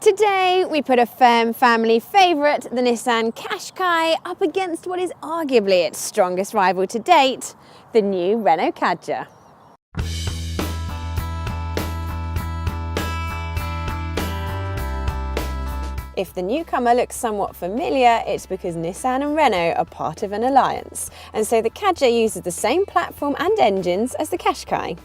Today we put a firm family favourite, the Nissan Qashqai, up against what is arguably its strongest rival to date, the new Renault Kadjar. If the newcomer looks somewhat familiar, it's because Nissan and Renault are part of an alliance, and so the Kadjar uses the same platform and engines as the Qashqai.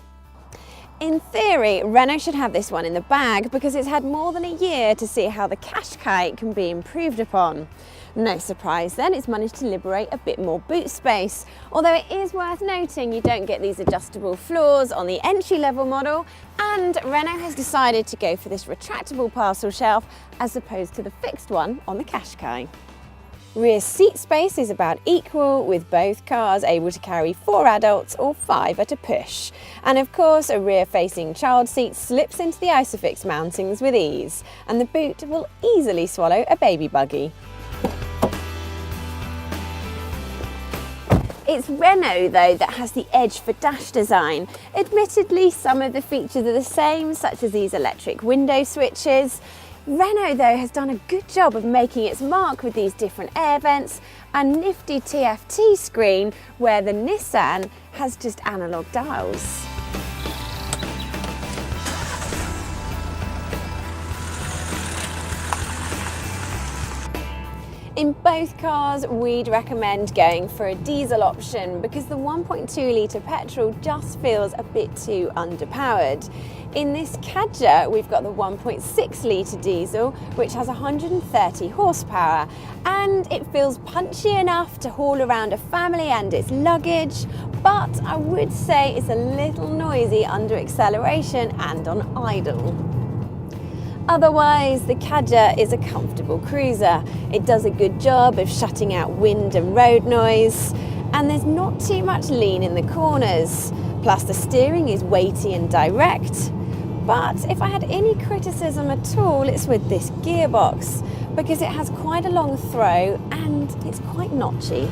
In theory, Renault should have this one in the bag because it's had more than a year to see how the Qashqai can be improved upon. No surprise then, it's managed to liberate a bit more boot space, although it is worth noting you don't get these adjustable floors on the entry-level model, and Renault has decided to go for this retractable parcel shelf as opposed to the fixed one on the Qashqai. Rear seat space is about equal, with both cars able to carry 4 adults or 5 at a push. And of course, a rear-facing child seat slips into the Isofix mountings with ease, and the boot will easily swallow a baby buggy. It's Renault, though, that has the edge for dash design. Admittedly, some of the features are the same, such as these electric window switches. Renault, though, has done a good job of making its mark with these different air vents and nifty TFT screen, where the Nissan has just analog dials. In both cars, we'd recommend going for a diesel option because the 1.2 litre petrol just feels a bit too underpowered. In this Kadjar, we've got the 1.6 litre diesel, which has 130 horsepower, and it feels punchy enough to haul around a family and its luggage, but I would say it's a little noisy under acceleration and on idle. Otherwise, the Kadjar is a comfortable cruiser. It does a good job of shutting out wind and road noise, and there's not too much lean in the corners. Plus, the steering is weighty and direct. But if I had any criticism at all, it's with this gearbox, because it has quite a long throw and it's quite notchy.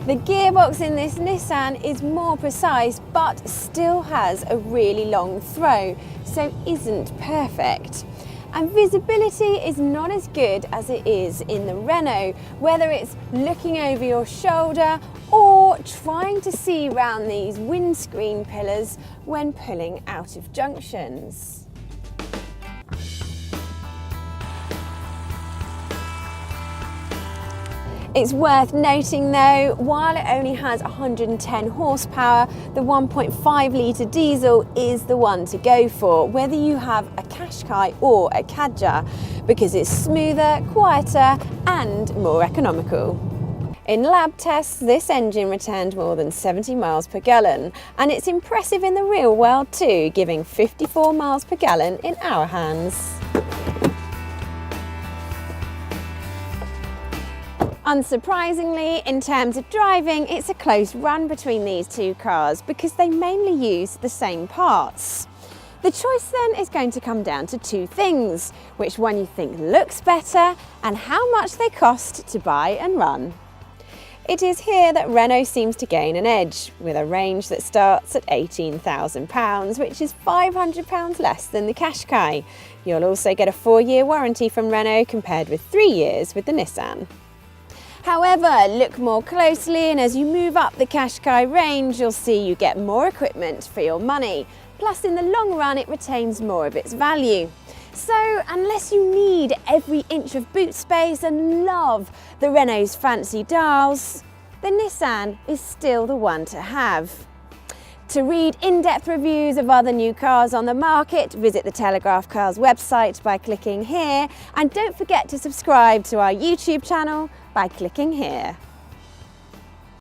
The gearbox in this Nissan is more precise but still has a really long throw, so isn't perfect. And visibility is not as good as it is in the Renault, whether it's looking over your shoulder or trying to see round these windscreen pillars when pulling out of junctions. It's worth noting though, while it only has 110 horsepower, the 1.5 litre diesel is the one to go for, whether you have a Qashqai or a Kadjar, because it's smoother, quieter and more economical. In lab tests, this engine returned more than 70 miles per gallon, and it's impressive in the real world too, giving 54 miles per gallon in our hands. Unsurprisingly, in terms of driving, it's a close run between these two cars because they mainly use the same parts. The choice then is going to come down to two things: which one you think looks better and how much they cost to buy and run. It is here that Renault seems to gain an edge, with a range that starts at £18,000, which is £500 less than the Qashqai. You'll also get a 4-year warranty from Renault compared with 3 years with the Nissan. However, look more closely, and as you move up the Qashqai range, you'll see you get more equipment for your money. Plus, in the long run, it retains more of its value. So, unless you need every inch of boot space and love the Renault's fancy dials, the Nissan is still the one to have. To read in-depth reviews of other new cars on the market, visit the Telegraph Cars website by clicking here, and don't forget to subscribe to our YouTube channel by clicking here.